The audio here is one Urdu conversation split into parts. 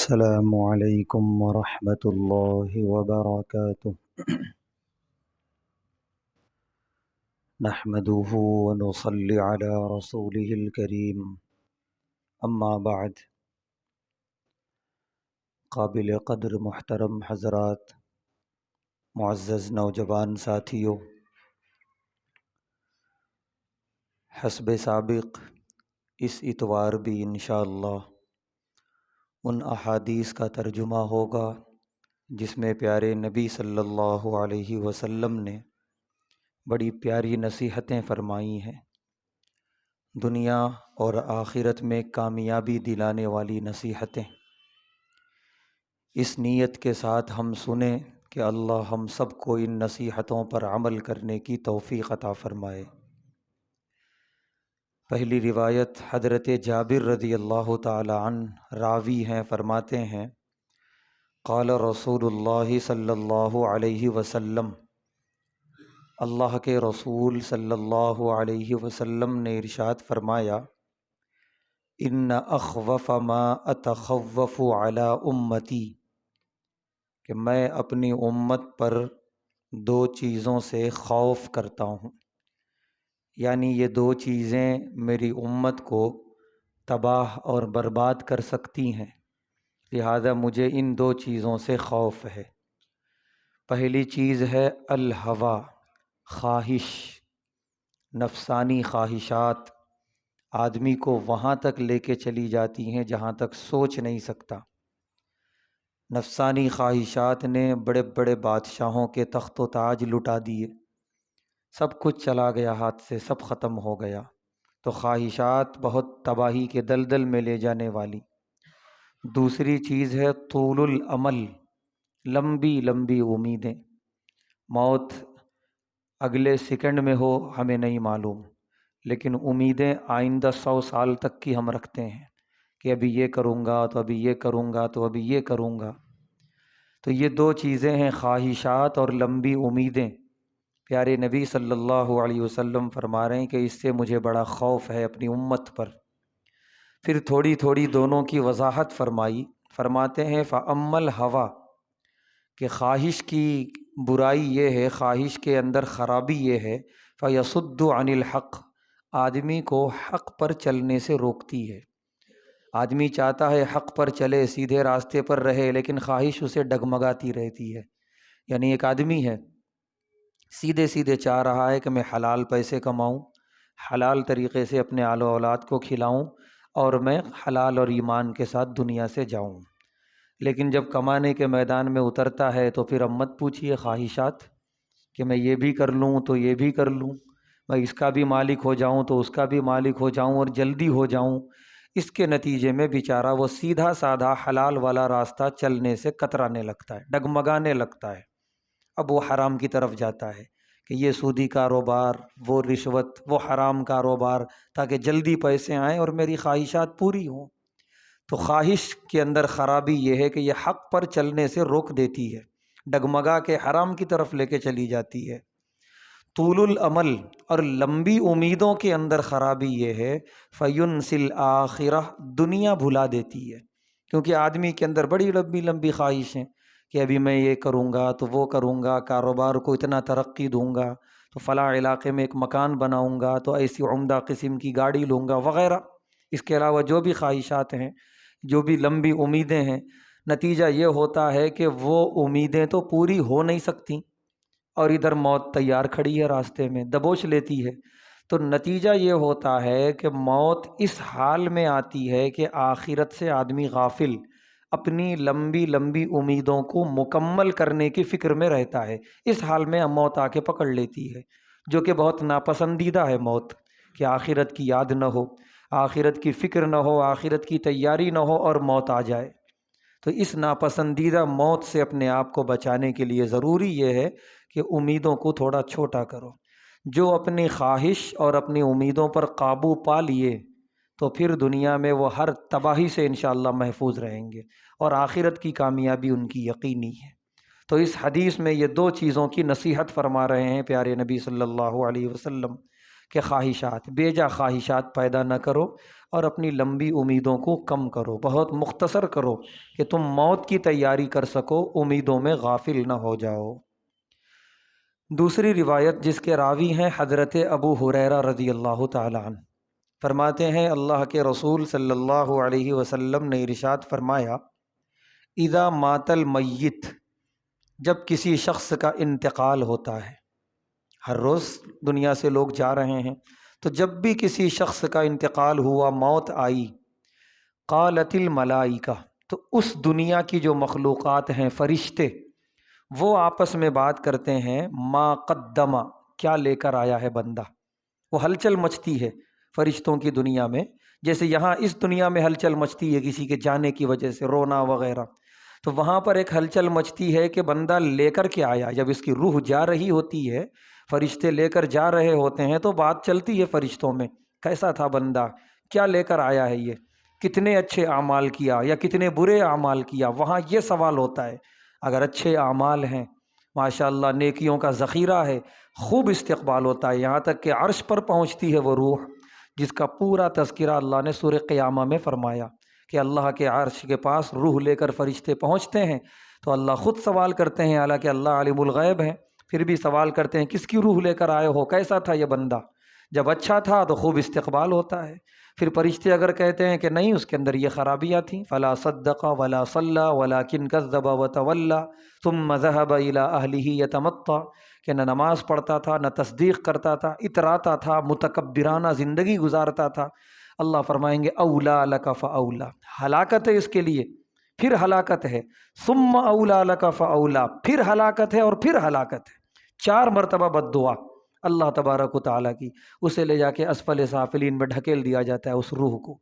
السلام علیکم ورحمۃ اللہ وبرکاتہ۔ نحمده ونصلی علی رسوله الکریم، اما بعد۔ قابل قدر محترم حضرات، معزز نوجوان ساتھیوں، حسب سابق اس اتوار بھی انشاءاللہ ان احادیث کا ترجمہ ہوگا جس میں پیارے نبی صلی اللہ علیہ وسلم نے بڑی پیاری نصیحتیں فرمائی ہیں، دنیا اور آخرت میں کامیابی دلانے والی نصیحتیں۔ اس نیت کے ساتھ ہم سنیں کہ اللہ ہم سب کو ان نصیحتوں پر عمل کرنے کی توفیق عطا فرمائے۔ پہلی روایت حضرت جابر رضی اللہ تعالی عنہ راوی ہیں، فرماتے ہیں قال رسول اللہ صلی اللہ علیہ وسلم، اللہ کے رسول صلی اللہ علیہ وسلم نے ارشاد فرمایا، ان اخوف ما اتخوف علی امتی، کہ میں اپنی امت پر دو چیزوں سے خوف کرتا ہوں، یعنی یہ دو چیزیں میری امت کو تباہ اور برباد کر سکتی ہیں، لہذا مجھے ان دو چیزوں سے خوف ہے۔ پہلی چیز ہے الہویٰ، خواہش، نفسانی خواہشات آدمی کو وہاں تک لے کے چلی جاتی ہیں جہاں تک سوچ نہیں سکتا۔ نفسانی خواہشات نے بڑے بڑے بادشاہوں کے تخت و تاج لٹا دیے، سب کچھ چلا گیا ہاتھ سے، سب ختم ہو گیا۔ تو خواہشات بہت تباہی کے دلدل میں لے جانے والی۔ دوسری چیز ہے طول الامل، لمبی لمبی امیدیں۔ موت اگلے سیکنڈ میں ہو ہمیں نہیں معلوم، لیکن امیدیں آئندہ 100 سال تک کی ہم رکھتے ہیں کہ ابھی یہ کروں گا تو ابھی یہ کروں گا تو ابھی یہ کروں گا۔ تو یہ دو چیزیں ہیں، خواہشات اور لمبی امیدیں۔ پیارے نبی صلی اللہ علیہ وسلم فرما رہے ہیں کہ اس سے مجھے بڑا خوف ہے اپنی امت پر۔ پھر تھوڑی تھوڑی دونوں کی وضاحت فرمائی، فرماتے ہیں فَأَمَّا الْهَوَىٰ، کہ خواہش کی برائی یہ ہے، خواہش کے اندر خرابی یہ ہے، فَيَصُدُّ عَنِ الْحَقِّ، آدمی کو حق پر چلنے سے روکتی ہے۔ آدمی چاہتا ہے حق پر چلے، سیدھے راستے پر رہے، لیکن خواہش اسے ڈگمگاتی رہتی ہے۔ یعنی ایک آدمی ہے سیدھے سیدھے چاہ رہا ہے کہ میں حلال پیسے کماؤں، حلال طریقے سے اپنے آل و اولاد کو کھلاؤں، اور میں حلال اور ایمان کے ساتھ دنیا سے جاؤں، لیکن جب کمانے کے میدان میں اترتا ہے تو پھر اب مت پوچھیے خواہشات کہ میں یہ بھی کر لوں تو یہ بھی کر لوں، میں اس کا بھی مالک ہو جاؤں تو اس کا بھی مالک ہو جاؤں اور جلدی ہو جاؤں۔ اس کے نتیجے میں بیچارہ وہ سیدھا سادھا حلال والا راستہ چلنے سے کترانے لگتا ہے، ڈگمگانے لگتا ہے۔ اب وہ حرام کی طرف جاتا ہے کہ یہ سودی کاروبار، وہ رشوت، وہ حرام کاروبار، تاکہ جلدی پیسے آئیں اور میری خواہشات پوری ہوں۔ تو خواہش کے اندر خرابی یہ ہے کہ یہ حق پر چلنے سے روک دیتی ہے، ڈگمگا کے حرام کی طرف لے کے چلی جاتی ہے۔ طول العمل اور لمبی امیدوں کے اندر خرابی یہ ہے فَيُنْسِ الْآخِرَةَ، دنیا بھلا دیتی ہے، کیونکہ آدمی کے اندر بڑی لمبی لمبی خواہشیں کہ ابھی میں یہ کروں گا تو وہ کروں گا، کاروبار کو اتنا ترقی دوں گا تو فلاں علاقے میں ایک مکان بناؤں گا تو ایسی عمدہ قسم کی گاڑی لوں گا وغیرہ۔ اس کے علاوہ جو بھی خواہشات ہیں، جو بھی لمبی امیدیں ہیں، نتیجہ یہ ہوتا ہے کہ وہ امیدیں تو پوری ہو نہیں سکتی، اور ادھر موت تیار کھڑی ہے راستے میں، دبوچ لیتی ہے۔ تو نتیجہ یہ ہوتا ہے کہ موت اس حال میں آتی ہے کہ آخرت سے آدمی غافل، اپنی لمبی لمبی امیدوں کو مکمل کرنے کی فکر میں رہتا ہے۔ اس حال میں موت آ کے پکڑ لیتی ہے، جو کہ بہت ناپسندیدہ ہے موت، کہ آخرت کی یاد نہ ہو، آخرت کی فکر نہ ہو، آخرت کی تیاری نہ ہو اور موت آ جائے۔ تو اس ناپسندیدہ موت سے اپنے آپ کو بچانے کے لیے ضروری یہ ہے کہ امیدوں کو تھوڑا چھوٹا کرو۔ جو اپنی خواہش اور اپنی امیدوں پر قابو پا لیے تو پھر دنیا میں وہ ہر تباہی سے انشاءاللہ محفوظ رہیں گے، اور آخرت کی کامیابی ان کی یقینی ہے۔ تو اس حدیث میں یہ دو چیزوں کی نصیحت فرما رہے ہیں پیارے نبی صلی اللہ علیہ وسلم کہ خواہشات، بے جا خواہشات پیدا نہ کرو اور اپنی لمبی امیدوں کو کم کرو، بہت مختصر کرو کہ تم موت کی تیاری کر سکو، امیدوں میں غافل نہ ہو جاؤ۔ دوسری روایت جس کے راوی ہیں حضرت ابو ہریرہ رضی اللہ تعالی عنہ، فرماتے ہیں اللہ کے رسول صلی اللہ علیہ وسلم نے ارشاد فرمایا، اذا مات المیت، جب کسی شخص کا انتقال ہوتا ہے، ہر روز دنیا سے لوگ جا رہے ہیں، تو جب بھی کسی شخص کا انتقال ہوا، موت آئی، قالت الملائکہ، تو اس دنیا کی جو مخلوقات ہیں، فرشتے، وہ آپس میں بات کرتے ہیں، ما قدما، کیا لے کر آیا ہے بندہ۔ وہ ہلچل مچتی ہے فرشتوں کی دنیا میں، جیسے یہاں اس دنیا میں ہلچل مچتی ہے کسی کے جانے کی وجہ سے، رونا وغیرہ، تو وہاں پر ایک ہلچل مچتی ہے کہ بندہ لے کر کے آیا۔ جب اس کی روح جا رہی ہوتی ہے، فرشتے لے کر جا رہے ہوتے ہیں، تو بات چلتی ہے فرشتوں میں، کیسا تھا بندہ، کیا لے کر آیا ہے یہ، کتنے اچھے اعمال کیا یا کتنے برے اعمال کیا۔ وہاں یہ سوال ہوتا ہے، اگر اچھے اعمال ہیں، ماشاءاللہ نیکیوں کا ذخیرہ ہے، خوب استقبال ہوتا ہے، یہاں تک کہ عرش پر پہنچتی ہے وہ روح، جس کا پورا تذکرہ اللہ نے سورہ قیامہ میں فرمایا کہ اللہ کے عرش کے پاس روح لے کر فرشتے پہنچتے ہیں، تو اللہ خود سوال کرتے ہیں، حالانکہ اللہ عالم الغیب ہے، پھر بھی سوال کرتے ہیں کس کی روح لے کر آئے ہو، کیسا تھا یہ بندہ۔ جب اچھا تھا تو خوب استقبال ہوتا ہے، پھر فرشتے اگر کہتے ہیں کہ نہیں اس کے اندر یہ خرابیاں تھیں، فلا صدق ولا صلی ولکن کذب وتولی ثم ذهب الى اهله يتمطى، کہ نہ نماز پڑھتا تھا، نہ تصدیق کرتا تھا، اتراتا تھا، متکبرانہ زندگی گزارتا تھا۔ اللہ فرمائیں گے اولا لک فاولا، ہلاکت ہے اس کے لیے، پھر ہلاکت ہے، ثم اولا لک فاولا، پھر ہلاکت ہے اور پھر ہلاکت ہے، 4 مرتبہ بد دعا اللہ تبارک و تعالیٰ کی، اسے لے جا کے اسفل سافلین میں ڈھکیل دیا جاتا ہے اس روح کو۔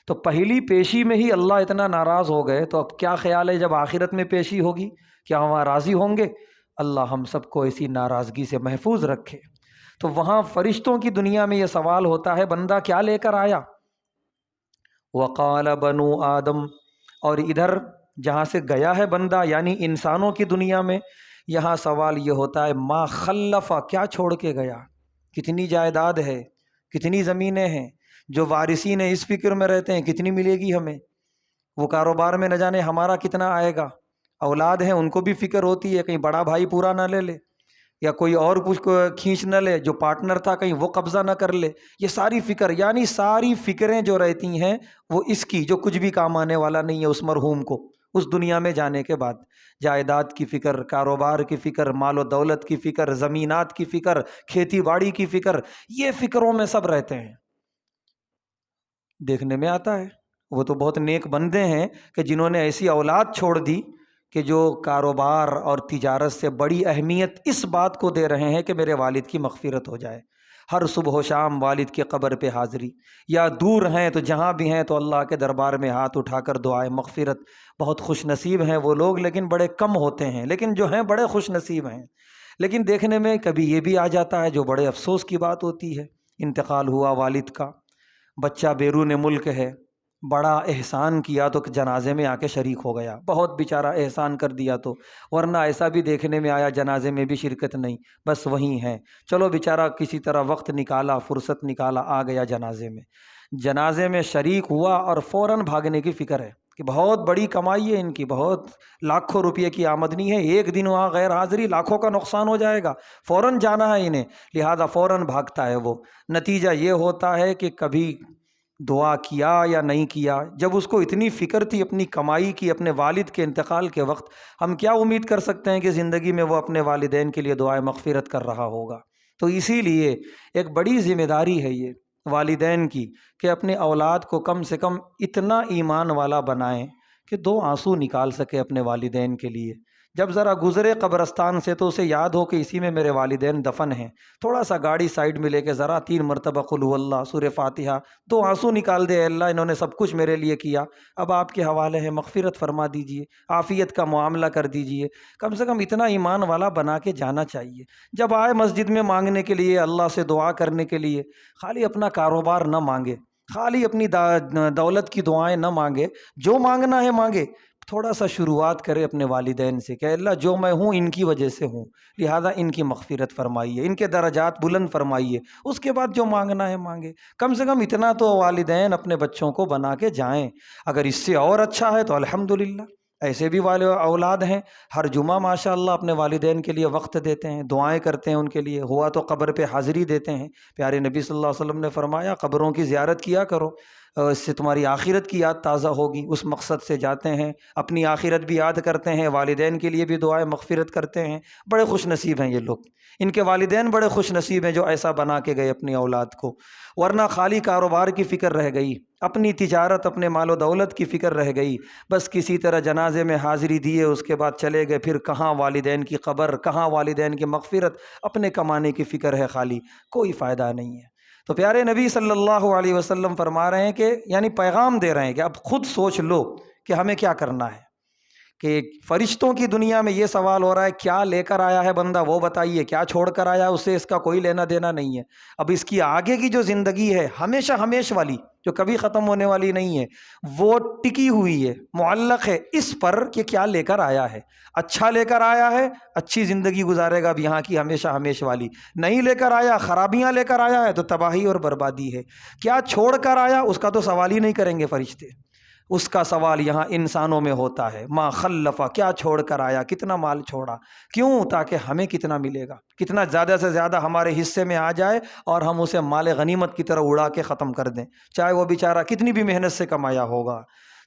تو پہلی پیشی میں ہی اللہ اتنا ناراض ہو گئے، تو اب کیا خیال ہے جب آخرت میں پیشی ہوگی، کیا وہاں راضی ہوں گے؟ اللہ ہم سب کو ایسی ناراضگی سے محفوظ رکھے۔ تو وہاں فرشتوں کی دنیا میں یہ سوال ہوتا ہے بندہ کیا لے کر آیا۔ وقال بنو آدم، اور ادھر جہاں سے گیا ہے بندہ یعنی انسانوں کی دنیا میں، یہاں سوال یہ ہوتا ہے ما خلفا، کیا چھوڑ کے گیا، کتنی جائیداد ہے، کتنی زمینیں ہیں، جو وارثین ہیں اس فکر میں رہتے ہیں کتنی ملے گی ہمیں، وہ کاروبار میں نہ جانے ہمارا کتنا آئے گا، اولاد ہیں ان کو بھی فکر ہوتی ہے کہیں بڑا بھائی پورا نہ لے لے، یا کوئی اور کچھ کو کھینچ نہ لے، جو پارٹنر تھا کہیں وہ قبضہ نہ کر لے، یہ ساری فکر، یعنی ساری فکریں جو رہتی ہیں وہ اس کی، جو کچھ بھی کام آنے والا نہیں ہے اس مرحوم کو اس دنیا میں جانے کے بعد، جائیداد کی فکر، کاروبار کی فکر، مال و دولت کی فکر، زمینات کی فکر، کھیتی باڑی کی فکر، یہ فکروں میں سب رہتے ہیں۔ دیکھنے میں آتا ہے وہ تو بہت نیک بندے ہیں کہ جنہوں نے ایسی اولاد چھوڑ دی کہ جو کاروبار اور تجارت سے بڑی اہمیت اس بات کو دے رہے ہیں کہ میرے والد کی مغفرت ہو جائے، ہر صبح و شام والد کی قبر پہ حاضری، یا دور ہیں تو جہاں بھی ہیں تو اللہ کے دربار میں ہاتھ اٹھا کر دعائے مغفرت۔ بہت خوش نصیب ہیں وہ لوگ، لیکن بڑے کم ہوتے ہیں، لیکن جو ہیں بڑے خوش نصیب ہیں۔ لیکن دیکھنے میں کبھی یہ بھی آ جاتا ہے جو بڑے افسوس کی بات ہوتی ہے، انتقال ہوا والد کا، بچہ بیرون ملک ہے، بڑا احسان کیا تو جنازے میں آ کے شریک ہو گیا، بہت بیچارہ احسان کر دیا تو، ورنہ ایسا بھی دیکھنے میں آیا جنازے میں بھی شرکت نہیں، بس وہیں ہیں، چلو بیچارہ کسی طرح وقت نکالا، فرصت نکالا، آ گیا جنازے میں، جنازے میں شریک ہوا اور فوراً بھاگنے کی فکر ہے کہ بہت بڑی کمائی ہے ان کی، بہت لاکھوں روپے کی آمدنی ہے، ایک دن وہاں غیر حاضری لاکھوں کا نقصان ہو جائے گا، فوراً جانا ہے انہیں، لہذا فوراً بھاگتا ہے وہ۔ نتیجہ یہ ہوتا ہے کہ کبھی دعا کیا یا نہیں کیا، جب اس کو اتنی فکر تھی اپنی کمائی کی، اپنے والد کے انتقال کے وقت، ہم کیا امید کر سکتے ہیں کہ زندگی میں وہ اپنے والدین کے لیے دعائے مغفرت کر رہا ہوگا۔ تو اسی لیے ایک بڑی ذمہ داری ہے یہ والدین کی کہ اپنے اولاد کو کم سے کم اتنا ایمان والا بنائیں کہ 2 آنسو نکال سکے اپنے والدین کے لیے، جب ذرا گزرے قبرستان سے تو اسے یاد ہو کہ اسی میں میرے والدین دفن ہیں، تھوڑا سا گاڑی سائیڈ میں لے کے ذرا 3 مرتبہ قل هو اللہ، سورہ فاتحہ، 2 آنسو نکال دے، اللہ انہوں نے سب کچھ میرے لیے کیا، اب آپ کے حوالے ہے، مغفرت فرما دیجئے، عافیت کا معاملہ کر دیجئے، کم سے کم اتنا ایمان والا بنا کے جانا چاہیے۔ جب آئے مسجد میں مانگنے کے لیے، اللہ سے دعا کرنے کے لیے، خالی اپنا کاروبار نہ مانگے، خالی اپنی دولت کی دعائیں نہ مانگے، جو مانگنا ہے مانگے، تھوڑا سا شروعات کرے اپنے والدین سے کہ اللہ جو میں ہوں ان کی وجہ سے ہوں، لہٰذا ان کی مغفرت فرمائیے، ان کے درجات بلند فرمائیے، اس کے بعد جو مانگنا ہے مانگے۔ کم سے کم اتنا تو والدین اپنے بچوں کو بنا کے جائیں، اگر اس سے اور اچھا ہے تو الحمدللہ۔ ایسے بھی والے اولاد ہیں، ہر جمعہ ماشاءاللہ اپنے والدین کے لیے وقت دیتے ہیں، دعائیں کرتے ہیں ان کے لیے، ہوا تو قبر پہ حاضری دیتے ہیں۔ پیارے نبی صلی اللہ علیہ وسلم نے فرمایا قبروں کی زیارت کیا کرو، اس سے تمہاری آخرت کی یاد تازہ ہوگی، اس مقصد سے جاتے ہیں، اپنی آخرت بھی یاد کرتے ہیں، والدین کے لیے بھی دعائیں مغفرت کرتے ہیں۔ بڑے خوش نصیب ہیں یہ لوگ، ان کے والدین بڑے خوش نصیب ہیں جو ایسا بنا کے گئے اپنی اولاد کو، ورنہ خالی کاروبار کی فکر رہ گئی، اپنی تجارت، اپنے مال و دولت کی فکر رہ گئی، بس کسی طرح جنازے میں حاضری دیے اس کے بعد چلے گئے، پھر کہاں والدین کی قبر، کہاں والدین کی مغفرت، اپنے کمانے کی فکر ہے خالی، کوئی فائدہ نہیں ہے۔ تو پیارے نبی صلی اللہ علیہ وسلم فرما رہے ہیں کہ یعنی پیغام دے رہے ہیں کہ اب خود سوچ لو کہ ہمیں کیا کرنا ہے، کہ فرشتوں کی دنیا میں یہ سوال ہو رہا ہے کیا لے کر آیا ہے بندہ وہ بتائیے، کیا چھوڑ کر آیا اسے اس کا کوئی لینا دینا نہیں ہے۔ اب اس کی آگے کی جو زندگی ہے ہمیشہ ہمیش والی جو کبھی ختم ہونے والی نہیں ہے، وہ ٹکی ہوئی ہے، معلق ہے اس پر کہ کیا لے کر آیا ہے۔ اچھا لے کر آیا ہے، اچھی زندگی گزارے گا اب یہاں کی ہمیشہ ہمیش والی، نہیں لے کر آیا، خرابیاں لے کر آیا ہے تو تباہی اور بربادی ہے۔ کیا چھوڑ کر آیا اس کا تو سوال ہی نہیں کریں گے فرشتے، اس کا سوال یہاں انسانوں میں ہوتا ہے، ما خلفا، کیا چھوڑ کر آیا، کتنا مال چھوڑا، کیوں؟ تاکہ ہمیں کتنا ملے گا، کتنا زیادہ سے زیادہ ہمارے حصے میں آ جائے اور ہم اسے مال غنیمت کی طرح اڑا کے ختم کر دیں، چاہے وہ بیچارہ کتنی بھی محنت سے کمایا ہوگا۔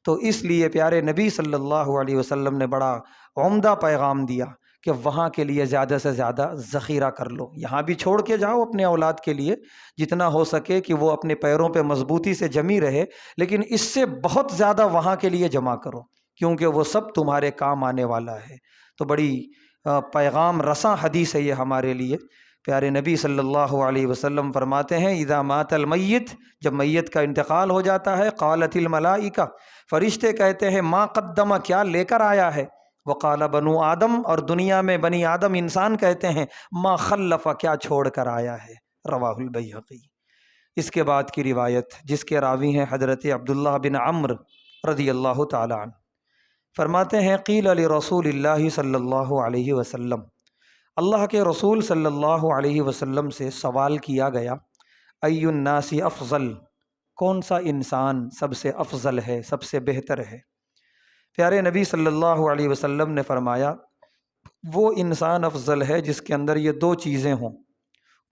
تو اس لیے پیارے نبی صلی اللہ علیہ وسلم نے بڑا عمدہ پیغام دیا کہ وہاں کے لیے زیادہ سے زیادہ ذخیرہ کر لو، یہاں بھی چھوڑ کے جاؤ اپنے اولاد کے لیے جتنا ہو سکے کہ وہ اپنے پیروں پہ مضبوطی سے جمی رہے، لیکن اس سے بہت زیادہ وہاں کے لیے جمع کرو کیونکہ وہ سب تمہارے کام آنے والا ہے۔ تو بڑی پیغام رساں حدیث ہے یہ ہمارے لیے۔ پیارے نبی صلی اللہ علیہ وسلم فرماتے ہیں اذا مات المیت، جب میت کا انتقال ہو جاتا ہے، قالت الملائکہ، فرشتے کہتے ہیں ما قدم، کیا لے کر آیا ہے، وقال بنو آدم، اور دنیا میں بنی آدم انسان کہتے ہیں ما خلف، کیا چھوڑ کر آیا ہے۔ رواہ البیہقی۔ اس کے بعد کی روایت جس کے راوی ہیں حضرت عبداللہ بن عمرو رضی اللہ تعالی عنہ، فرماتے ہیں قیل لرسول اللہ صلی اللہ علیہ وسلم، اللہ کے رسول صلی اللہ علیہ وسلم سے سوال کیا گیا، ای الناس افضل، کون سا انسان سب سے افضل ہے، سب سے بہتر ہے؟ پیارے نبی صلی اللہ علیہ وسلم نے فرمایا وہ انسان افضل ہے جس کے اندر یہ دو چیزیں ہوں،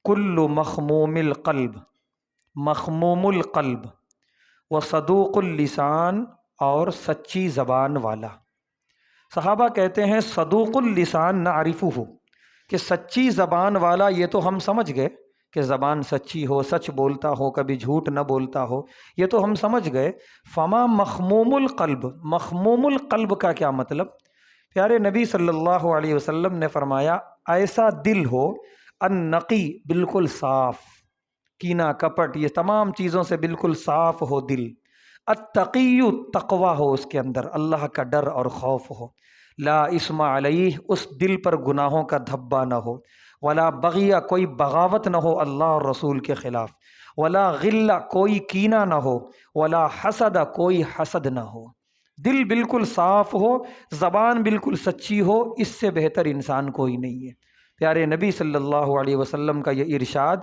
کل مخموم القلب، مخموم القلب، و صدوق اللسان، اور سچی زبان والا۔ صحابہ کہتے ہیں صدوق اللسان نعرفہ، کہ سچی زبان والا یہ تو ہم سمجھ گئے کہ زبان سچی ہو، سچ بولتا ہو، کبھی جھوٹ نہ بولتا ہو، یہ تو ہم سمجھ گئے۔ فما مخموم القلب، مخموم القلب کا کیا مطلب؟ پیارے نبی صلی اللہ علیہ وسلم نے فرمایا ایسا دل ہو النقی، بالکل صاف، کینہ کپٹ یہ تمام چیزوں سے بالکل صاف ہو دل، التقی، تقوی ہو اس کے اندر، اللہ کا ڈر اور خوف ہو، لا اسم علیہ، اس دل پر گناہوں کا دھبا نہ ہو، ولا بغیہ، کوئی بغاوت نہ ہو اللہ اور رسول کے خلاف، ولا غلہ، کوئی کینہ نہ ہو، ولا حسد، کوئی حسد نہ ہو، دل بالکل صاف ہو، زبان بالکل سچی ہو، اس سے بہتر انسان کوئی نہیں ہے۔ پیارے نبی صلی اللہ علیہ وسلم کا یہ ارشاد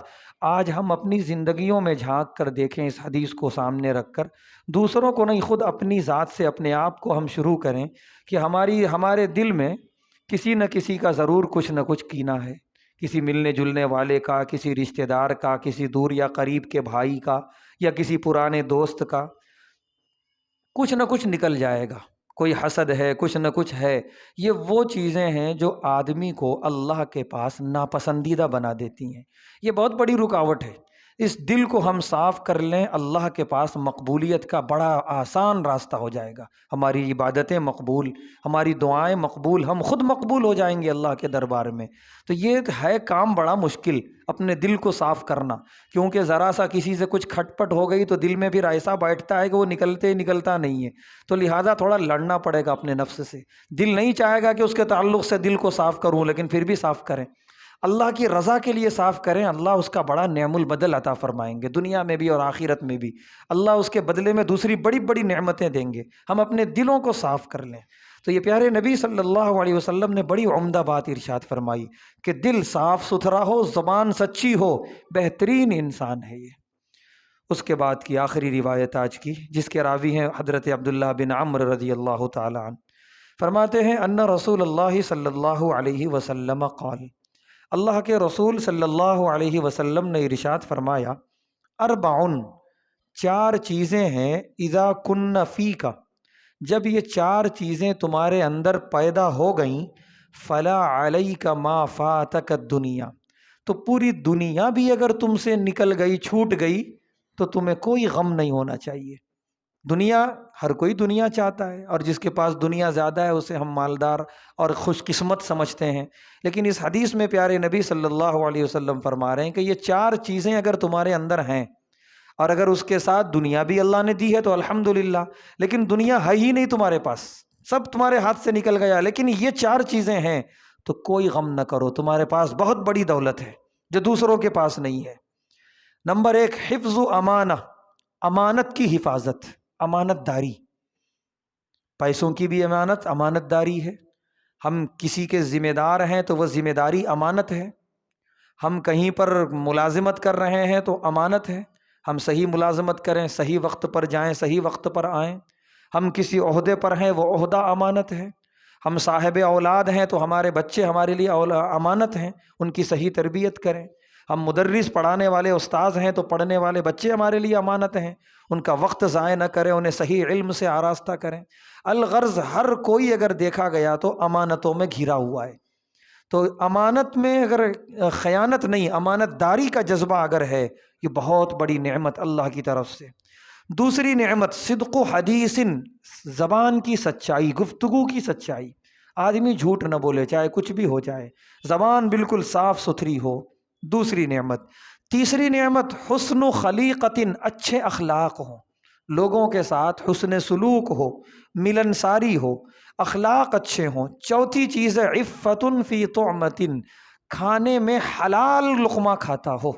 آج ہم اپنی زندگیوں میں جھانک کر دیکھیں، اس حدیث کو سامنے رکھ کر، دوسروں کو نہیں خود اپنی ذات سے اپنے آپ کو ہم شروع کریں کہ ہمارے دل میں کسی نہ کسی کا ضرور کچھ نہ کچھ کینہ ہے، کسی ملنے جلنے والے کا، کسی رشتہ دار کا، کسی دور یا قریب کے بھائی کا، یا کسی پرانے دوست کا، کچھ نہ کچھ نکل جائے گا، کوئی حسد ہے، کچھ نہ کچھ ہے۔ یہ وہ چیزیں ہیں جو آدمی کو اللہ کے پاس ناپسندیدہ بنا دیتی ہیں، یہ بہت بڑی رکاوٹ ہے۔ اس دل کو ہم صاف کر لیں، اللہ کے پاس مقبولیت کا بڑا آسان راستہ ہو جائے گا، ہماری عبادتیں مقبول، ہماری دعائیں مقبول، ہم خود مقبول ہو جائیں گے اللہ کے دربار میں۔ تو یہ ہے کام بڑا مشکل، اپنے دل کو صاف کرنا، کیونکہ ذرا سا کسی سے کچھ کھٹ پٹ ہو گئی تو دل میں پھر ایسا بیٹھتا ہے کہ وہ نکلتا نہیں ہے، تو لہٰذا تھوڑا لڑنا پڑے گا اپنے نفس سے۔ دل نہیں چاہے گا کہ اس کے تعلق سے دل کو صاف کروں، لیکن پھر بھی صاف کریں۔ اللہ کی رضا کے لیے صاف کریں، اللہ اس کا بڑا نعم البدل عطا فرمائیں گے، دنیا میں بھی اور آخرت میں بھی اللہ اس کے بدلے میں دوسری بڑی بڑی نعمتیں دیں گے۔ ہم اپنے دلوں کو صاف کر لیں۔ تو یہ پیارے نبی صلی اللہ علیہ وسلم نے بڑی عمدہ بات ارشاد فرمائی کہ دل صاف ستھرا ہو، زبان سچی ہو، بہترین انسان ہے یہ۔ اس کے بعد کی آخری روایت آج کی، جس کے راوی ہیں حضرت عبداللہ بن عمرو رضی اللہ تعالی عنہ، فرماتے ہیں ان رسول اللہ صلی اللہ علیہ وسلم قال، اللہ کے رسول صلی اللہ علیہ وسلم نے ارشاد فرمایا، اربعن، چار چیزیں ہیں، اذا کن فیک، جب یہ چار چیزیں تمہارے اندر پیدا ہو گئیں، فلا علیک ما فاتک الدنیا، تو پوری دنیا بھی اگر تم سے نکل گئی، چھوٹ گئی، تو تمہیں کوئی غم نہیں ہونا چاہیے۔ دنیا، ہر کوئی دنیا چاہتا ہے، اور جس کے پاس دنیا زیادہ ہے اسے ہم مالدار اور خوش قسمت سمجھتے ہیں، لیکن اس حدیث میں پیارے نبی صلی اللہ علیہ وسلم فرما رہے ہیں کہ یہ چار چیزیں اگر تمہارے اندر ہیں، اور اگر اس کے ساتھ دنیا بھی اللہ نے دی ہے تو الحمدللہ، لیکن دنیا ہے ہی نہیں تمہارے پاس، سب تمہارے ہاتھ سے نکل گیا، لیکن یہ چار چیزیں ہیں تو کوئی غم نہ کرو، تمہارے پاس بہت بڑی دولت ہے جو دوسروں کے پاس نہیں ہے۔ نمبر ایک، حفظ امانہ، امانت کی حفاظت، امانت داری، پیسوں کی بھی امانت داری ہے۔ ہم کسی کے ذمہ دار ہیں تو وہ ذمہ داری امانت ہے۔ ہم کہیں پر ملازمت کر رہے ہیں تو امانت ہے، ہم صحیح ملازمت کریں، صحیح وقت پر جائیں، صحیح وقت پر آئیں۔ ہم کسی عہدے پر ہیں، وہ عہدہ امانت ہے۔ ہم صاحب اولاد ہیں تو ہمارے بچے ہمارے لیے امانت ہیں، ان کی صحیح تربیت کریں۔ ہم مدرس، پڑھانے والے استاذ ہیں تو پڑھنے والے بچے ہمارے لیے امانت ہیں، ان کا وقت ضائع نہ کریں، انہیں صحیح علم سے آراستہ کریں۔ الغرض ہر کوئی اگر دیکھا گیا تو امانتوں میں گھرا ہوا ہے، تو امانت میں اگر خیانت نہیں، امانت داری کا جذبہ اگر ہے، یہ بہت بڑی نعمت اللہ کی طرف سے۔ دوسری نعمت صدق و حدیث، زبان کی سچائی، گفتگو کی سچائی، آدمی جھوٹ نہ بولے چاہے کچھ بھی ہو جائے، زبان بالکل صاف ستھری ہو، دوسری نعمت۔ تیسری نعمت حسن و خلیقت، اچھے اخلاق ہوں، لوگوں کے ساتھ حسن سلوک ہو، ملنساری ہو، اخلاق اچھے ہوں۔ چوتھی چیز ہے عفت فی طعمت، کھانے میں حلال لقمہ کھاتا ہو،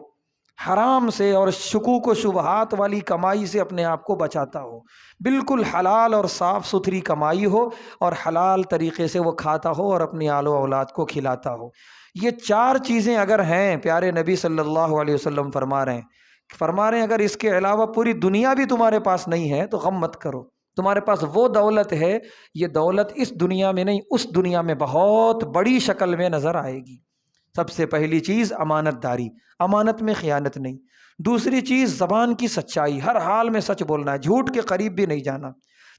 حرام سے اور شکوک و شبہات والی کمائی سے اپنے آپ کو بچاتا ہو، بالکل حلال اور صاف ستھری کمائی ہو اور حلال طریقے سے وہ کھاتا ہو اور اپنی آل و اولاد کو کھلاتا ہو۔ یہ چار چیزیں اگر ہیں، پیارے نبی صلی اللہ علیہ وسلم فرما رہے ہیں اگر اس کے علاوہ پوری دنیا بھی تمہارے پاس نہیں ہے تو غم مت کرو، تمہارے پاس وہ دولت ہے، یہ دولت اس دنیا میں نہیں، اس دنیا میں بہت بڑی شکل میں نظر آئے گی۔ سب سے پہلی چیز امانت داری، امانت میں خیانت نہیں۔ دوسری چیز زبان کی سچائی، ہر حال میں سچ بولنا ہے، جھوٹ کے قریب بھی نہیں جانا۔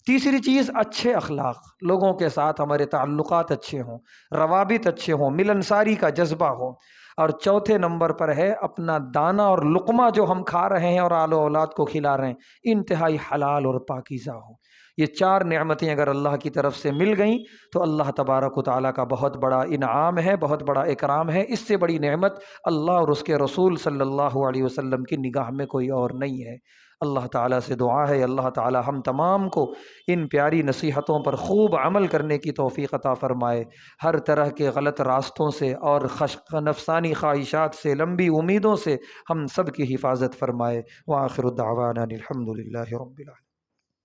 تیسری چیز اچھے اخلاق، لوگوں کے ساتھ ہمارے تعلقات اچھے ہوں، روابط اچھے ہوں، ملنساری کا جذبہ ہو۔ اور چوتھے نمبر پر ہے اپنا دانہ اور لقمہ جو ہم کھا رہے ہیں اور آل و اولاد کو کھلا رہے ہیں، انتہائی حلال اور پاکیزہ ہو۔ یہ چار نعمتیں اگر اللہ کی طرف سے مل گئیں تو اللہ تبارک و تعالیٰ کا بہت بڑا انعام ہے، بہت بڑا اکرام ہے۔ اس سے بڑی نعمت اللہ اور اس کے رسول صلی اللہ علیہ وسلم کی نگاہ میں کوئی اور نہیں ہے۔ اللہ تعالیٰ سے دعا ہے اللہ تعالیٰ ہم تمام کو ان پیاری نصیحتوں پر خوب عمل کرنے کی توفیق عطا فرمائے، ہر طرح کے غلط راستوں سے اور نفسانی خواہشات سے، لمبی امیدوں سے ہم سب کی حفاظت فرمائے۔ وآخر دعوانا الحمد للہ رب العالمین۔